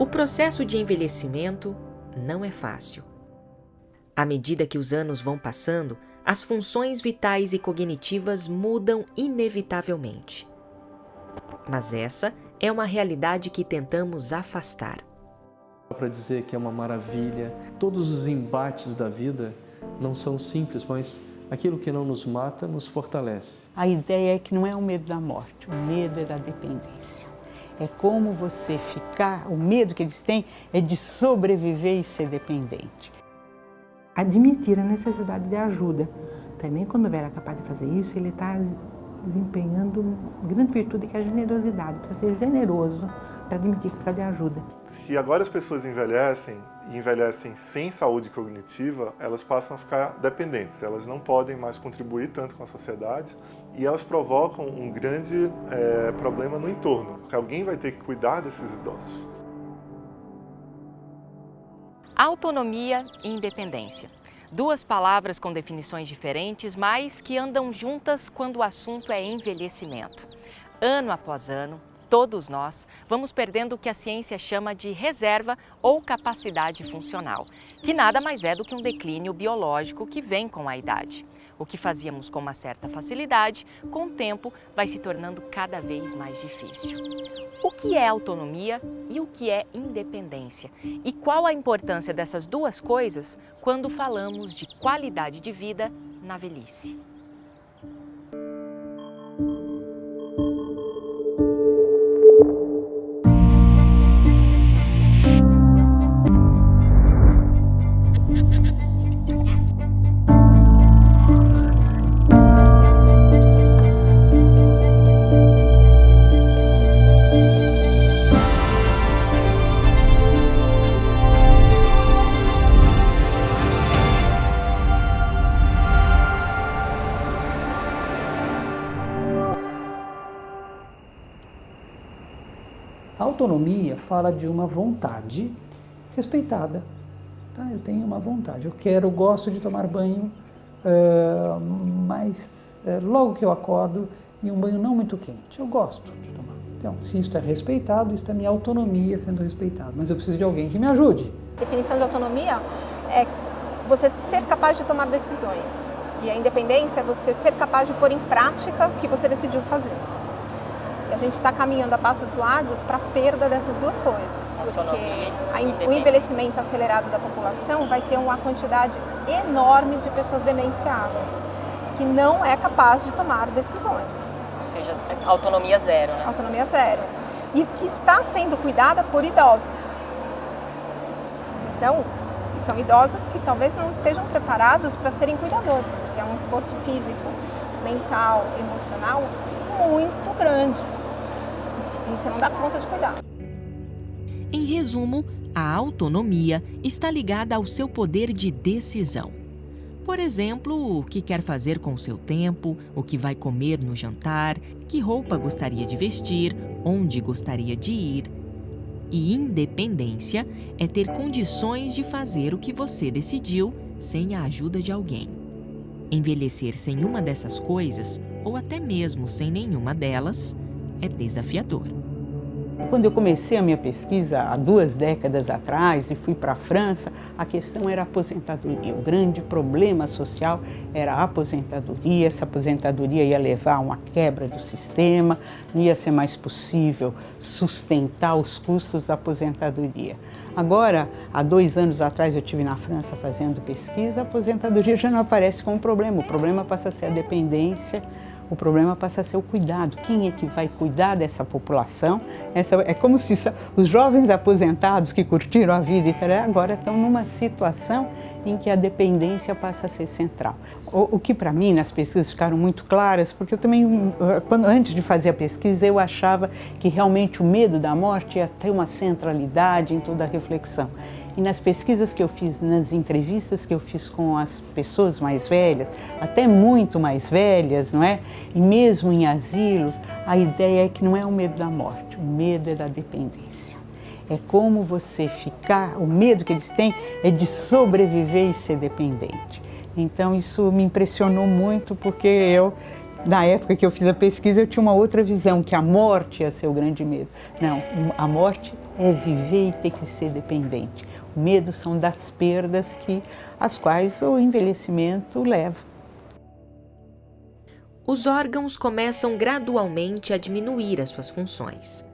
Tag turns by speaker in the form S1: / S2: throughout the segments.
S1: O processo de envelhecimento não é fácil. À medida que os anos vão passando, as funções vitais e cognitivas mudam inevitavelmente. Mas essa é uma realidade que tentamos afastar.
S2: Para dizer que é uma maravilha, todos os embates da vida não são simples, mas aquilo que não nos mata nos fortalece.
S3: A ideia é que não é o medo da morte, o medo é da dependência. É como você ficar, o medo que eles têm é de sobreviver e ser dependente.
S4: Admitir a necessidade de ajuda. Também quando o velho é capaz de fazer isso, ele está desempenhando uma grande virtude que é a generosidade. Precisa ser generoso para admitir que precisa de ajuda.
S5: Se agora as pessoas envelhecem e envelhecem sem saúde cognitiva, elas passam a ficar dependentes. Elas não podem mais contribuir tanto com a sociedade e elas provocam um grande problema no entorno, porque alguém vai ter que cuidar desses idosos.
S6: Autonomia e independência. Duas palavras com definições diferentes, mas que andam juntas quando o assunto é envelhecimento. Ano após ano, todos nós vamos perdendo o que a ciência chama de reserva ou capacidade funcional, que nada mais é do que um declínio biológico que vem com a idade. O que fazíamos com uma certa facilidade, com o tempo, vai se tornando cada vez mais difícil. O que é autonomia e o que é independência? E qual a importância dessas duas coisas quando falamos de qualidade de vida na velhice?
S7: A autonomia fala de uma vontade respeitada. Tá? Eu tenho uma vontade, eu gosto de tomar banho, mas logo que eu acordo, em um banho não muito quente. Eu gosto de tomar. Então, se isso é respeitado, isso é a minha autonomia sendo respeitada. Mas eu preciso de alguém que me ajude.
S8: A definição de autonomia é você ser capaz de tomar decisões. E a independência é você ser capaz de pôr em prática o que você decidiu fazer. A gente está caminhando a passos largos para a perda dessas duas coisas, porque o envelhecimento acelerado da população vai ter uma quantidade enorme de pessoas demenciadas, que não é capaz de tomar decisões.
S6: Ou seja, autonomia zero, né?
S8: Autonomia zero. E que está sendo cuidada por idosos. Então, são idosos que talvez não estejam preparados para serem cuidadores, porque é um esforço físico, mental, emocional muito grande. E você não dá conta de cuidar.
S1: Em resumo, a autonomia está ligada ao seu poder de decisão. Por exemplo, o que quer fazer com o seu tempo, o que vai comer no jantar, que roupa gostaria de vestir, onde gostaria de ir. E independência é ter condições de fazer o que você decidiu sem a ajuda de alguém. Envelhecer sem uma dessas coisas, ou até mesmo sem nenhuma delas, é desafiador.
S3: Quando eu comecei a minha pesquisa há 2 décadas atrás e fui para a França, a questão era a aposentadoria. O grande problema social era a aposentadoria. Essa aposentadoria ia levar a uma quebra do sistema, não ia ser mais possível sustentar os custos da aposentadoria. Agora, há 2 anos atrás eu estive na França fazendo pesquisa, a aposentadoria já não aparece como problema. O problema passa a ser a dependência. O problema passa a ser o cuidado. Quem é que vai cuidar dessa população? É como se os jovens aposentados que curtiram a vida e agora estão numa situação em que a dependência passa a ser central. O que para mim nas pesquisas ficaram muito claras, porque eu também, antes de fazer a pesquisa, eu achava que realmente o medo da morte ia ter uma centralidade em toda a reflexão. E nas pesquisas que eu fiz, nas entrevistas que eu fiz com as pessoas mais velhas, até muito mais velhas, não é? E mesmo em asilos, a ideia é que não é o medo da morte, o medo é da dependência. É como você ficar, o medo que eles têm é de sobreviver e ser dependente. Então isso me impressionou muito porque eu Na época que eu fiz a pesquisa, eu tinha uma outra visão, que a morte ia ser o grande medo. Não, a morte é viver e ter que ser dependente. O medo são das perdas as quais o envelhecimento leva.
S1: Os órgãos começam gradualmente a diminuir as suas funções.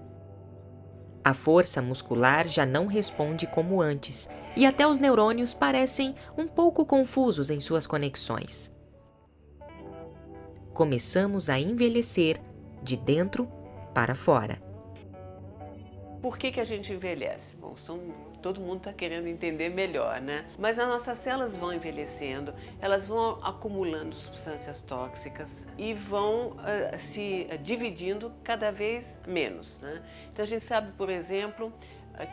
S1: A força muscular já não responde como antes, e até os neurônios parecem um pouco confusos em suas conexões. Começamos a envelhecer de dentro para fora.
S9: Por que a gente envelhece? Bom, todo mundo está querendo entender melhor, né? Mas as nossas células vão envelhecendo, elas vão acumulando substâncias tóxicas e vão se dividindo cada vez menos, né? Então a gente sabe, por exemplo,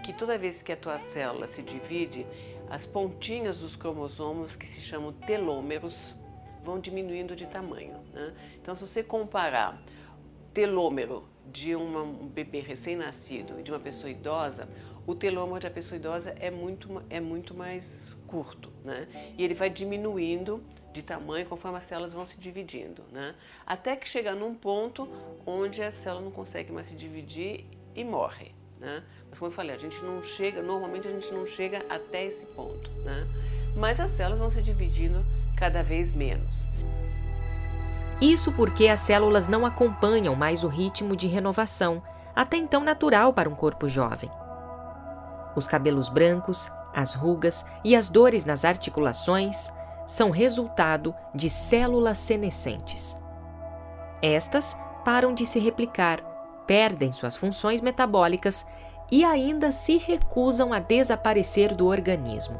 S9: que toda vez que a tua célula se divide, as pontinhas dos cromossomos, que se chamam telômeros, vão diminuindo de tamanho, né? Então, se você comparar telômero de um bebê recém-nascido e de uma pessoa idosa, o telômero da pessoa idosa é muito mais curto, né? E ele vai diminuindo de tamanho conforme as células vão se dividindo, né? Até que chega num ponto onde a célula não consegue mais se dividir e morre, né? Mas como eu falei, normalmente a gente não chega até esse ponto, né? Mas as células vão se dividindo cada vez menos.
S1: Isso porque as células não acompanham mais o ritmo de renovação, até então natural para um corpo jovem. Os cabelos brancos, as rugas e as dores nas articulações são resultado de células senescentes. Estas param de se replicar, perdem suas funções metabólicas e ainda se recusam a desaparecer do organismo.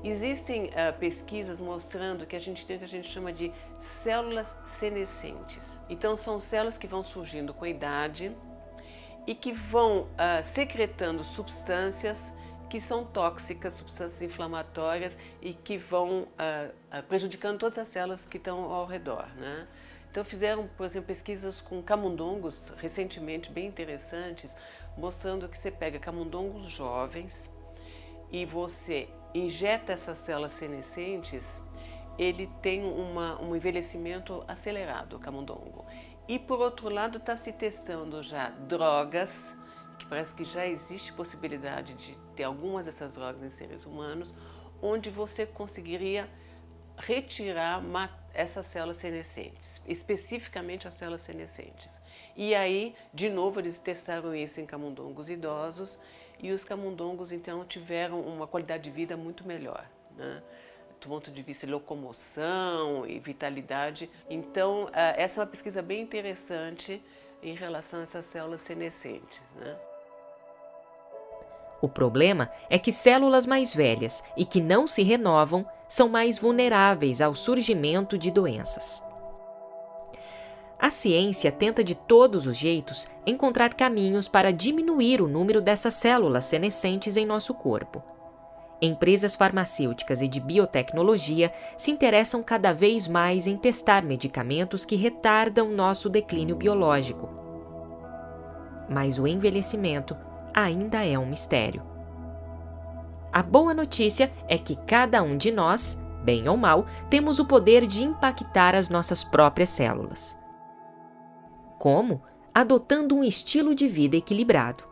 S9: Existem pesquisas mostrando que a gente tem o que a gente chama de células senescentes. Então, são células que vão surgindo com a idade e que vão secretando substâncias que são tóxicas, substâncias inflamatórias e que vão prejudicando todas as células que estão ao redor, né? Então, fizeram, por exemplo, pesquisas com camundongos recentemente bem interessantes, mostrando que você pega camundongos jovens e você injeta essas células senescentes, ele tem um envelhecimento acelerado, o camundongo. E, por outro lado, está se testando já drogas, que parece que já existe possibilidade de ter algumas dessas drogas em seres humanos, onde você conseguiria retirar essas células senescentes, especificamente as células senescentes. E aí, de novo, eles testaram isso em camundongos idosos, e os camundongos, então, tiveram uma qualidade de vida muito melhor, né? Do ponto de vista de locomoção e vitalidade. Então, essa é uma pesquisa bem interessante em relação a essas células senescentes, né?
S1: O problema é que células mais velhas e que não se renovam são mais vulneráveis ao surgimento de doenças. A ciência tenta de todos os jeitos encontrar caminhos para diminuir o número dessas células senescentes em nosso corpo. Empresas farmacêuticas e de biotecnologia se interessam cada vez mais em testar medicamentos que retardam nosso declínio biológico. Mas o envelhecimento ainda é um mistério. A boa notícia é que cada um de nós, bem ou mal, temos o poder de impactar as nossas próprias células. Como? Adotando um estilo de vida equilibrado.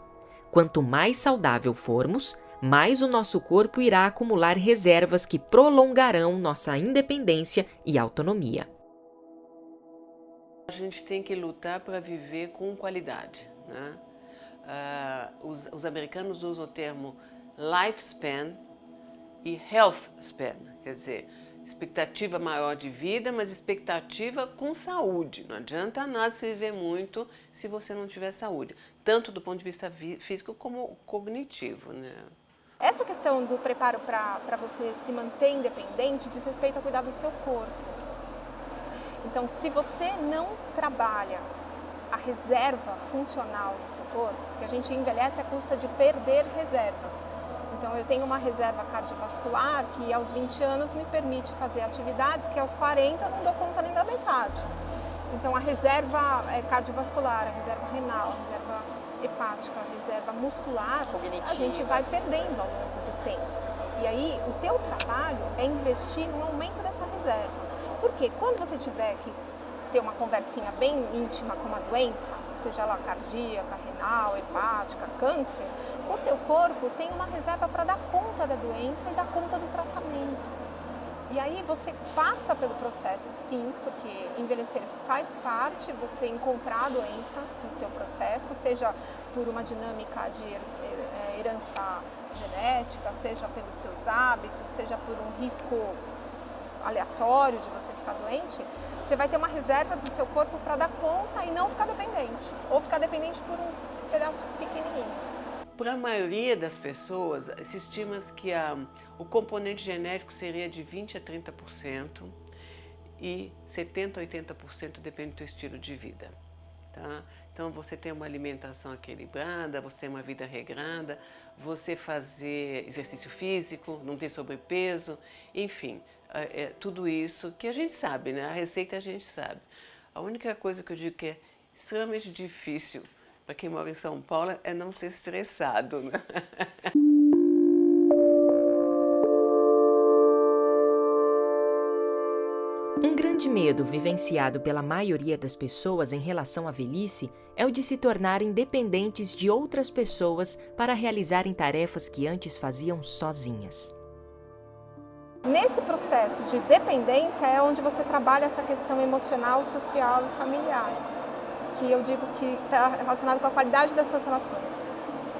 S1: Quanto mais saudável formos, mais o nosso corpo irá acumular reservas que prolongarão nossa independência e autonomia.
S9: A gente tem que lutar para viver com qualidade, né? Os americanos usam o termo lifespan e health span, quer dizer, expectativa maior de vida, mas expectativa com saúde. Não adianta nada se viver muito se você não tiver saúde, tanto do ponto de vista físico como cognitivo, né?
S8: Essa questão do preparo para você se manter independente diz respeito a cuidar do seu corpo. Então, se você não trabalha a reserva funcional do seu corpo, porque a gente envelhece à custa de perder reservas. Então, eu tenho uma reserva cardiovascular que aos 20 anos me permite fazer atividades que aos 40 eu não dou conta nem da metade. Então, a reserva cardiovascular, a reserva renal, a reserva hepática, a reserva muscular, cognitiva, a gente vai perdendo ao longo do tempo. E aí, o teu trabalho é investir no aumento dessa reserva. Porque quando você tiver que ter uma conversinha bem íntima com uma doença, seja ela cardíaca, renal, hepática, câncer, o teu corpo tem uma reserva para dar conta da doença e dar conta do tratamento. E aí você passa pelo processo, sim, porque envelhecer faz parte, você encontrar a doença no teu processo, seja por uma dinâmica de herança genética, seja pelos seus hábitos, seja por um risco aleatório de você ficar doente, você vai ter uma reserva do seu corpo para dar conta e não ficar dependente, ou ficar dependente por um pedaço pequenininho.
S9: Para a maioria das pessoas, se estima que o componente genético seria de 20% a 30% e 70% a 80% depende do teu estilo de vida. Tá? Então, você tem uma alimentação equilibrada, você tem uma vida regrada, você fazer exercício físico, não ter sobrepeso, enfim, tudo isso que a gente sabe, né? A receita a gente sabe. A única coisa que eu digo que é extremamente difícil para quem mora em São Paulo é não ser estressado, né?
S1: Um grande medo vivenciado pela maioria das pessoas em relação à velhice é o de se tornarem dependentes de outras pessoas para realizarem tarefas que antes faziam sozinhas.
S8: Nesse processo de dependência é onde você trabalha essa questão emocional, social e familiar, que eu digo que está relacionado com a qualidade das suas relações.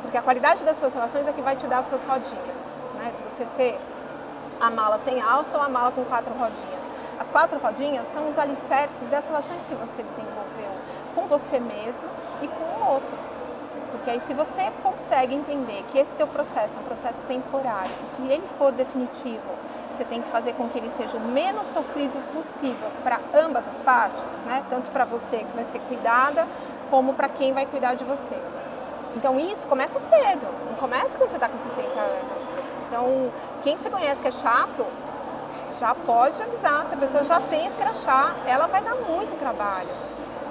S8: Porque a qualidade das suas relações é que vai te dar as suas rodinhas, né? De você ser a mala sem alça ou a mala com 4 rodinhas. As 4 rodinhas são os alicerces das relações que você desenvolveu com você mesmo e com o outro. Porque aí se você consegue entender que esse teu processo é um processo temporário, e se ele for definitivo, você tem que fazer com que ele seja o menos sofrido possível para ambas as partes, né? Tanto para você que vai ser cuidada, como para quem vai cuidar de você. Então isso começa cedo, não começa quando você está com 60 anos. Então, quem você conhece que é chato, já pode avisar, se a pessoa já tem esse crachá, ela vai dar muito trabalho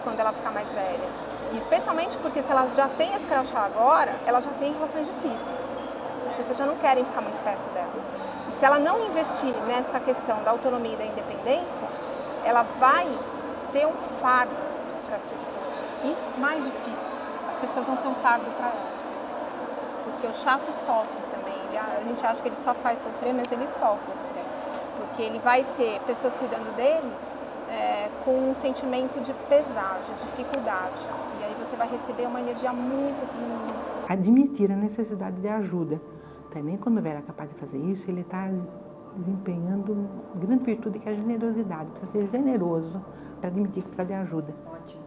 S8: quando ela ficar mais velha. E especialmente porque se ela já tem esse crachá agora, ela já tem relações difíceis. As pessoas já não querem ficar muito perto dela. E se ela não investir nessa questão da autonomia e da independência, ela vai ser um fardo para as pessoas. E mais difícil, as pessoas vão ser um fardo para ela. Porque o chato sofre também. A gente acha que ele só faz sofrer, mas ele sofre também. Porque ele vai ter pessoas cuidando dele com um sentimento de pesar, de dificuldade. E aí você vai receber uma energia muito ruim.
S4: Admitir a necessidade de ajuda. Também quando ele é capaz de fazer isso, ele está desempenhando uma grande virtude que é a generosidade. Precisa ser generoso para admitir que precisa de ajuda.
S1: Ótimo.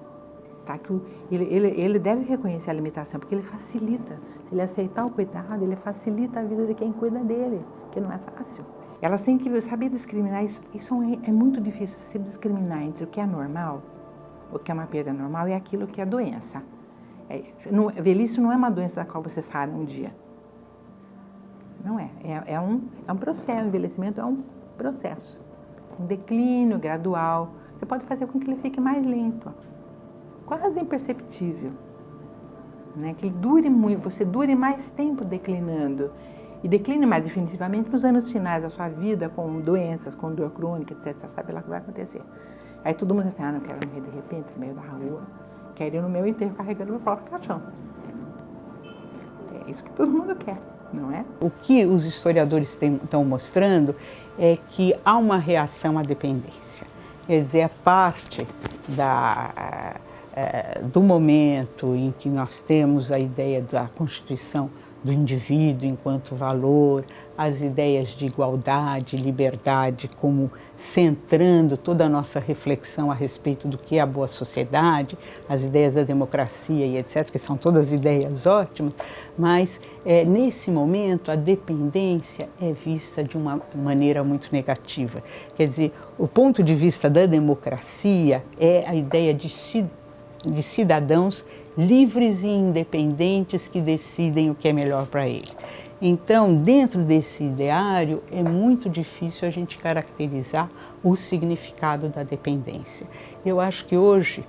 S4: Tá? Que ele deve reconhecer a limitação, porque ele facilita. Ele aceitar o cuidado, ele facilita a vida de quem cuida dele, que não é fácil. Elas têm que saber discriminar, isso é muito difícil, se discriminar entre o que é normal, o que é uma perda normal e aquilo que é doença. Velhice não é uma doença da qual você sara um dia. Não é. É um processo, o envelhecimento é um processo. Um declínio gradual. Você pode fazer com que ele fique mais lento, quase imperceptível. Né? Que ele dure muito, você dure mais tempo declinando. E decline mais definitivamente nos anos finais da sua vida, com doenças, com dor crônica, etc. Você sabe lá o que vai acontecer. Aí todo mundo diz assim, não quero morrer de repente no meio da rua, quero ir no meu enterro carregando meu próprio caixão. É isso que todo mundo quer, não é? O que os historiadores estão mostrando é que há uma reação à dependência. Quer dizer, é parte do momento em que nós temos a ideia da constituição do indivíduo enquanto valor, as ideias de igualdade, liberdade, como centrando toda a nossa reflexão a respeito do que é a boa sociedade, as ideias da democracia e etc., que são todas ideias ótimas, mas nesse momento a dependência é vista de uma maneira muito negativa. Quer dizer, o ponto de vista da democracia é a ideia de cidadãos livres e independentes que decidem o que é melhor para eles. Então, dentro desse ideário, é muito difícil a gente caracterizar o significado da dependência. Eu acho que hoje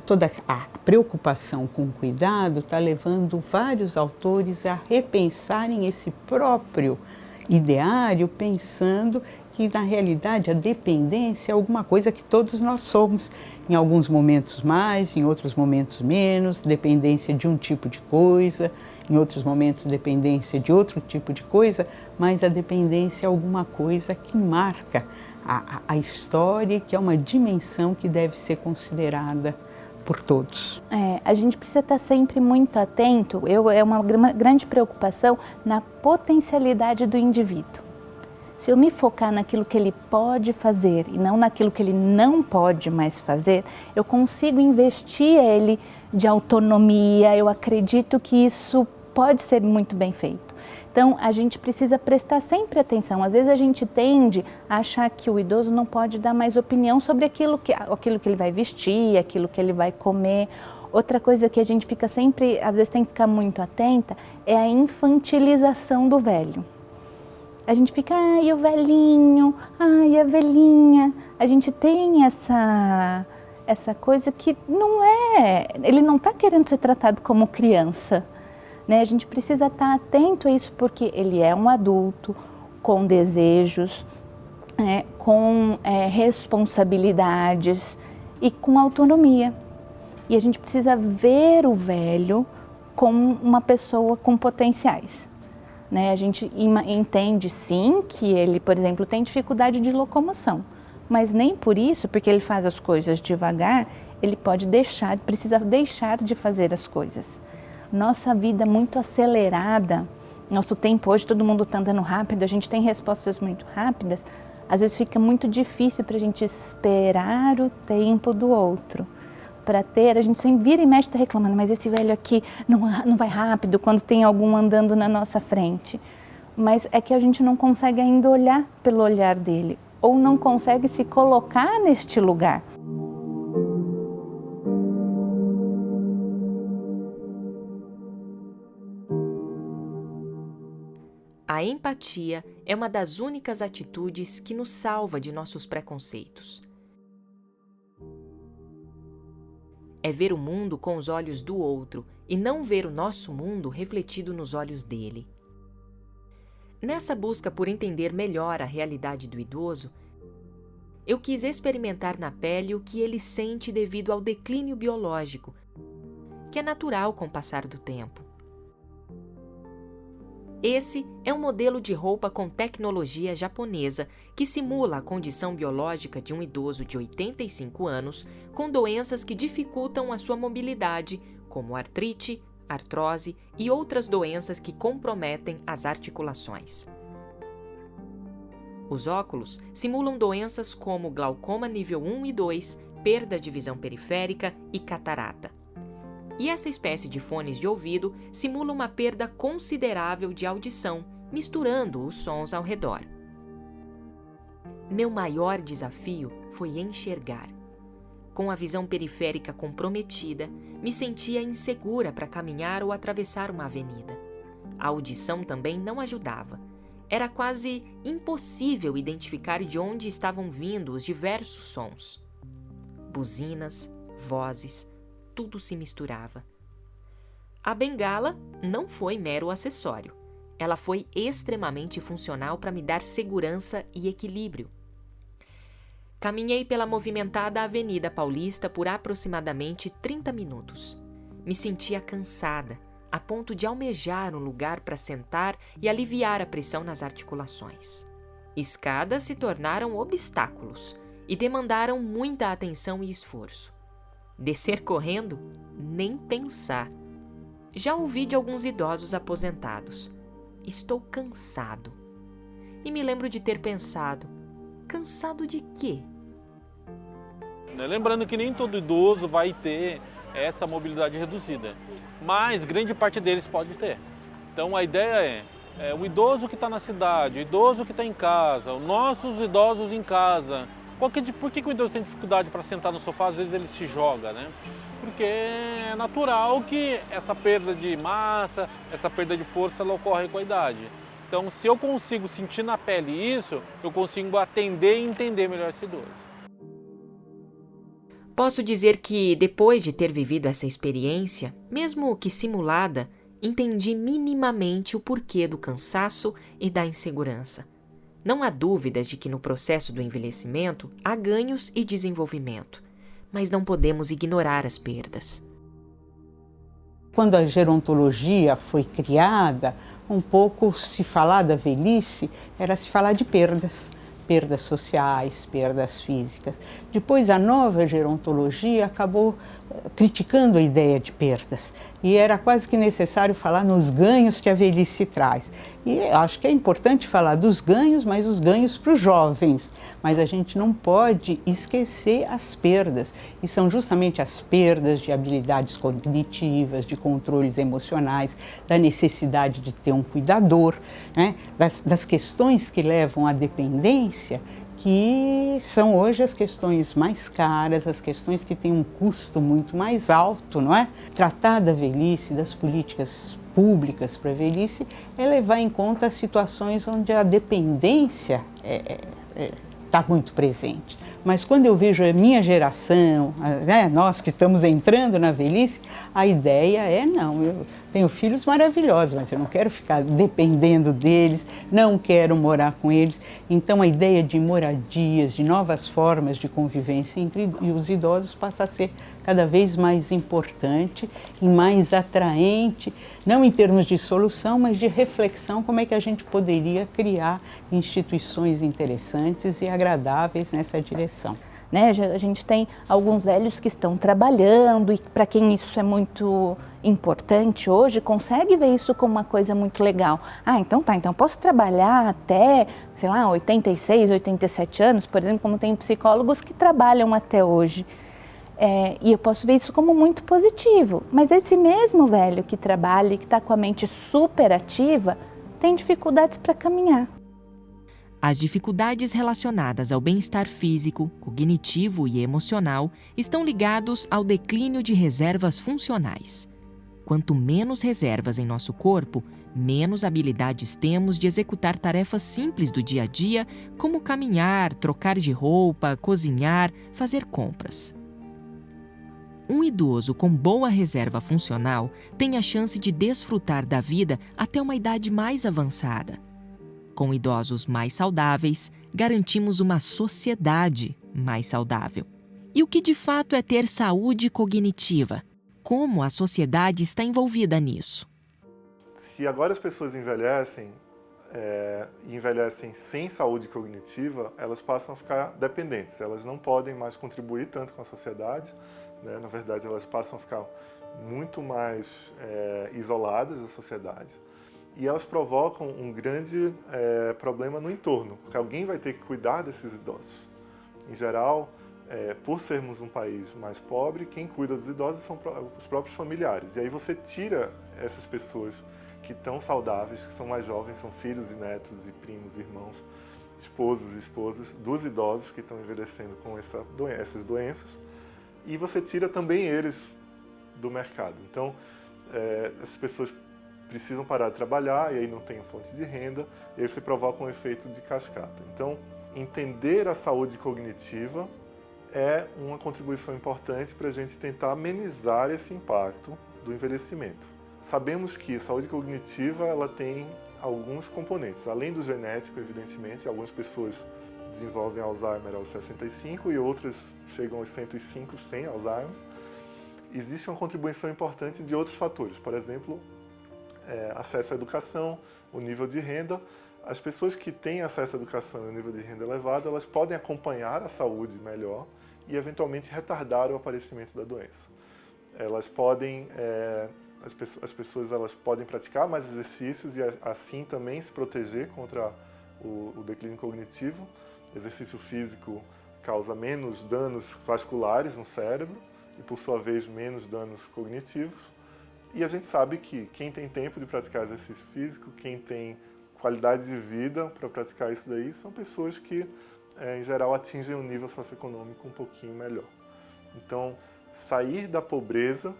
S4: toda a preocupação com o cuidado está levando vários autores a repensarem esse próprio ideário, pensando
S3: que, na realidade, a dependência é alguma coisa que todos nós somos. Em alguns momentos mais, em outros momentos menos, dependência de um tipo de coisa, em outros momentos dependência de outro tipo de coisa, mas a dependência é alguma coisa que marca a história, que é uma dimensão que deve ser considerada por todos.
S10: A gente precisa estar sempre muito atento, é uma grande preocupação na potencialidade do indivíduo. Se eu me focar naquilo que ele pode fazer e não naquilo que ele não pode mais fazer, eu consigo investir ele de autonomia, eu acredito que isso pode ser muito bem feito. Então, a gente precisa prestar sempre atenção. Às vezes a gente tende a achar que o idoso não pode dar mais opinião sobre aquilo que ele vai vestir, aquilo que ele vai comer. Outra coisa que a gente fica sempre, às vezes tem que ficar muito atenta, é a infantilização do velho. A gente fica, ai, o velhinho, ai, a velhinha. A gente tem essa coisa que não é, ele não está querendo ser tratado como criança. A gente precisa estar atento a isso porque ele é um adulto com desejos, com responsabilidades e com autonomia. E a gente precisa ver o velho como uma pessoa com potenciais. A gente entende sim que ele, por exemplo, tem dificuldade de locomoção, mas nem por isso, porque ele faz as coisas devagar, ele precisa deixar de fazer as coisas. Nossa vida muito acelerada, nosso tempo hoje, todo mundo está andando rápido, a gente tem respostas muito rápidas, às vezes fica muito difícil para a gente esperar o tempo do outro. A gente sempre vira e mexe, está reclamando, mas esse velho aqui não vai rápido quando tem algum andando na nossa frente. Mas é que a gente não consegue ainda olhar pelo olhar dele, ou não consegue se colocar neste lugar.
S1: A empatia é uma das únicas atitudes que nos salva de nossos preconceitos. É ver o mundo com os olhos do outro e não ver o nosso mundo refletido nos olhos dele. Nessa busca por entender melhor a realidade do idoso, eu quis experimentar na pele o que ele sente devido ao declínio biológico, que é natural com o passar do tempo. Esse é um modelo de roupa com tecnologia japonesa que simula a condição biológica de um idoso de 85 anos com doenças que dificultam a sua mobilidade, como artrite, artrose e outras doenças que comprometem as articulações. Os óculos simulam doenças como glaucoma nível 1 e 2, perda de visão periférica e catarata. E essa espécie de fones de ouvido simula uma perda considerável de audição, misturando os sons ao redor. Meu maior desafio foi enxergar. Com a visão periférica comprometida, me sentia insegura para caminhar ou atravessar uma avenida. A audição também não ajudava. Era quase impossível identificar de onde estavam vindo os diversos sons. Buzinas, vozes, tudo se misturava. A bengala não foi mero acessório. Ela foi extremamente funcional para me dar segurança e equilíbrio. Caminhei pela movimentada Avenida Paulista por aproximadamente 30 minutos. Me sentia cansada, a ponto de almejar um lugar para sentar e aliviar a pressão nas articulações. Escadas se tornaram obstáculos e demandaram muita atenção e esforço. Descer correndo? Nem pensar. Já ouvi de alguns idosos aposentados. Estou cansado. E me lembro de ter pensado, cansado de quê?
S11: Lembrando que nem todo idoso vai ter essa mobilidade reduzida, mas grande parte deles pode ter. Então a ideia é o idoso que está na cidade, o idoso que está em casa, os nossos idosos em casa. Por que o idoso tem dificuldade para sentar no sofá? Às vezes ele se joga, né? Porque é natural que essa perda de massa, essa perda de força, ela ocorre com a idade. Então, se eu consigo sentir na pele isso, eu consigo atender e entender melhor esse idoso.
S1: Posso dizer que, depois de ter vivido essa experiência, mesmo que simulada, entendi minimamente o porquê do cansaço e da insegurança. Não há dúvidas de que no processo do envelhecimento há ganhos e desenvolvimento, mas não podemos ignorar as perdas.
S3: Quando a gerontologia foi criada, um pouco se falar da velhice era se falar de perdas. Perdas sociais, perdas físicas. Depois a nova gerontologia acabou criticando a ideia de perdas e era quase que necessário falar nos ganhos que a velhice traz. E acho que é importante falar dos ganhos, mas os ganhos para os jovens. Mas a gente não pode esquecer as perdas, e são justamente as perdas de habilidades cognitivas, de controles emocionais, da necessidade de ter um cuidador, né? das questões que levam à dependência, que são hoje as questões mais caras, as questões que têm um custo muito mais alto, não é? Tratar da velhice, das políticas públicas para a velhice, é levar em conta as situações onde a dependência está muito presente. Mas quando eu vejo a minha geração, né, nós que estamos entrando na velhice, a ideia é não, eu tenho filhos maravilhosos, mas eu não quero ficar dependendo deles, não quero morar com eles. Então a ideia de moradias, de novas formas de convivência entre os idosos passa a ser cada vez mais importante e mais atraente, não em termos de solução, mas de reflexão, como é que a gente poderia criar instituições interessantes e agradáveis nessa direção.
S10: Né? A gente tem alguns velhos que estão trabalhando e para quem isso é muito importante hoje, consegue ver isso como uma coisa muito legal. Ah, então tá, então posso trabalhar até, sei lá, 86, 87 anos, por exemplo, como tem psicólogos que trabalham até hoje. E eu posso ver isso como muito positivo, mas esse mesmo velho que trabalha e que está com a mente super ativa, tem dificuldades para caminhar.
S1: As dificuldades relacionadas ao bem-estar físico, cognitivo e emocional estão ligados ao declínio de reservas funcionais. Quanto menos reservas em nosso corpo, menos habilidades temos de executar tarefas simples do dia a dia, como caminhar, trocar de roupa, cozinhar, fazer compras. Um idoso com boa reserva funcional tem a chance de desfrutar da vida até uma idade mais avançada. Com idosos mais saudáveis, garantimos uma sociedade mais saudável. E o que de fato é ter saúde cognitiva? Como a sociedade está envolvida nisso?
S5: Se agora as pessoas envelhecem, e envelhecem sem saúde cognitiva, elas passam a ficar dependentes. Elas não podem mais contribuir tanto com a sociedade, né? Na verdade, elas passam a ficar muito mais isoladas da sociedade. E elas provocam um grande problema no entorno, porque alguém vai ter que cuidar desses idosos. Em geral, por sermos um país mais pobre, quem cuida dos idosos são os próprios familiares. E aí você tira essas pessoas que estão saudáveis, que são mais jovens, são filhos e netos e primos, irmãos, esposos e esposas dos idosos que estão envelhecendo com essas doenças, e você tira também eles do mercado. Então, essas pessoas precisam parar de trabalhar e aí não tem fonte de renda, e aí você provoca um efeito de cascata. Então, entender a saúde cognitiva é uma contribuição importante para a gente tentar amenizar esse impacto do envelhecimento. Sabemos que a saúde cognitiva ela tem alguns componentes, além do genético, evidentemente, algumas pessoas desenvolvem Alzheimer aos 65 e outras chegam aos 105 sem Alzheimer. Existe uma contribuição importante de outros fatores, por exemplo, acesso à educação, o nível de renda. As pessoas que têm acesso à educação e o nível de renda elevado, elas podem acompanhar a saúde melhor e, eventualmente, retardar o aparecimento da doença. Elas podem, as pessoas elas podem praticar mais exercícios e, assim, também se proteger contra o declínio cognitivo. Exercício físico causa menos danos vasculares no cérebro e, por sua vez, menos danos cognitivos. E a gente sabe que quem tem tempo de praticar exercício físico, quem tem qualidade de vida para praticar isso daí, são pessoas que, em geral, atingem um nível socioeconômico um pouquinho melhor. Então, sair da pobreza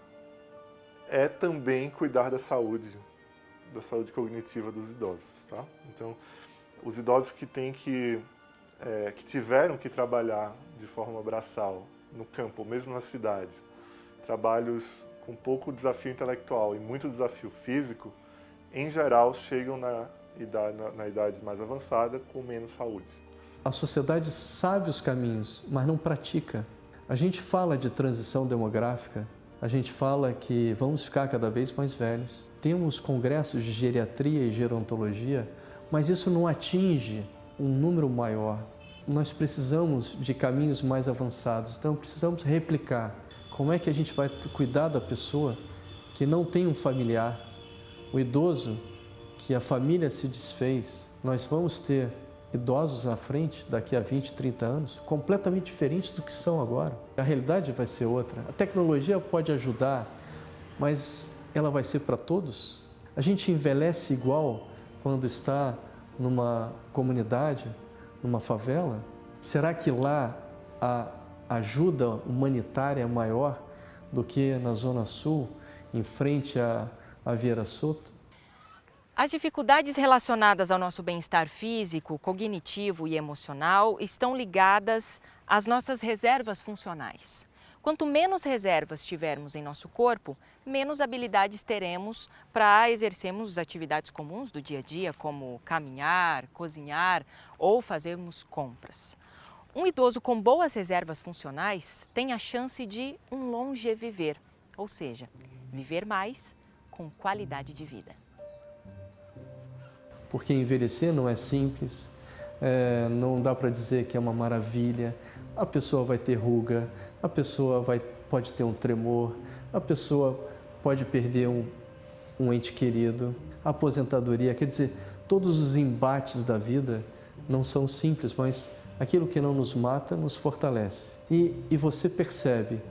S5: é também cuidar da saúde cognitiva dos idosos, tá? Então, os idosos que tiveram que trabalhar de forma braçal no campo, ou mesmo na cidade, trabalhos com pouco desafio intelectual e muito desafio físico, em geral chegam na na idade mais avançada com menos saúde.
S2: A sociedade sabe os caminhos, mas não pratica. A gente fala de transição demográfica, a gente fala que vamos ficar cada vez mais velhos. Temos congressos de geriatria e gerontologia, mas isso não atinge um número maior. Nós precisamos de caminhos mais avançados, então precisamos replicar. Como é que a gente vai cuidar da pessoa que não tem um familiar? O idoso que a família se desfez, nós vamos ter idosos na frente daqui a 20, 30 anos, completamente diferentes do que são agora. A realidade vai ser outra. A tecnologia pode ajudar, mas ela vai ser para todos? A gente envelhece igual quando está numa comunidade, numa favela? Será que lá a ajuda humanitária é maior do que na Zona Sul, em frente à Vieira Soto?
S6: As dificuldades relacionadas ao nosso bem-estar físico, cognitivo e emocional estão ligadas às nossas reservas funcionais. Quanto menos reservas tivermos em nosso corpo, menos habilidades teremos para exercermos atividades comuns do dia a dia, como caminhar, cozinhar ou fazermos compras. Um idoso com boas reservas funcionais tem a chance de um longeviver, ou seja, viver mais com qualidade de vida.
S2: Porque envelhecer não é simples, não dá para dizer que é uma maravilha. A pessoa vai ter ruga, a pessoa pode ter um tremor, a pessoa pode perder um ente querido. A aposentadoria, quer dizer, todos os embates da vida não são simples, mas aquilo que não nos mata nos fortalece. E você percebe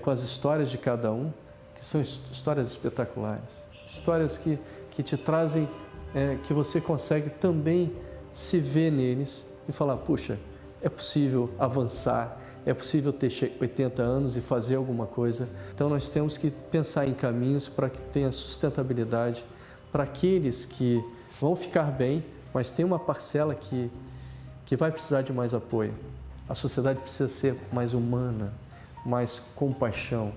S2: com as histórias de cada um, que são histórias espetaculares, histórias que te trazem, que você consegue também se ver neles e falar, puxa, é possível avançar, é possível ter 80 anos e fazer alguma coisa. Então nós temos que pensar em caminhos para que tenha sustentabilidade para aqueles que vão ficar bem, mas tem uma parcela que vai precisar de mais apoio. A sociedade precisa ser mais humana, mais compaixão.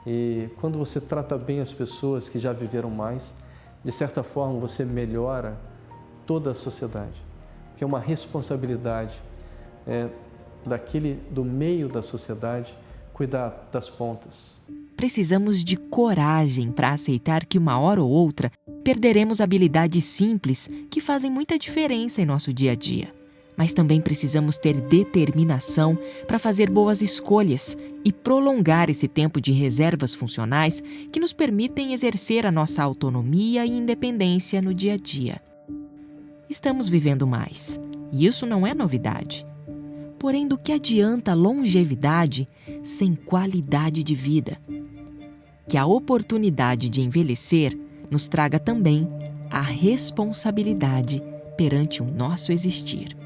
S2: E quando você trata bem as pessoas que já viveram mais, de certa forma você melhora toda a sociedade. Porque é uma responsabilidade do meio da sociedade cuidar das pontas.
S1: Precisamos de coragem para aceitar que uma hora ou outra perderemos habilidades simples que fazem muita diferença em nosso dia a dia. Mas também precisamos ter determinação para fazer boas escolhas e prolongar esse tempo de reservas funcionais que nos permitem exercer a nossa autonomia e independência no dia a dia. Estamos vivendo mais, e isso não é novidade. Porém, do que adianta longevidade sem qualidade de vida? Que a oportunidade de envelhecer nos traga também a responsabilidade perante o nosso existir.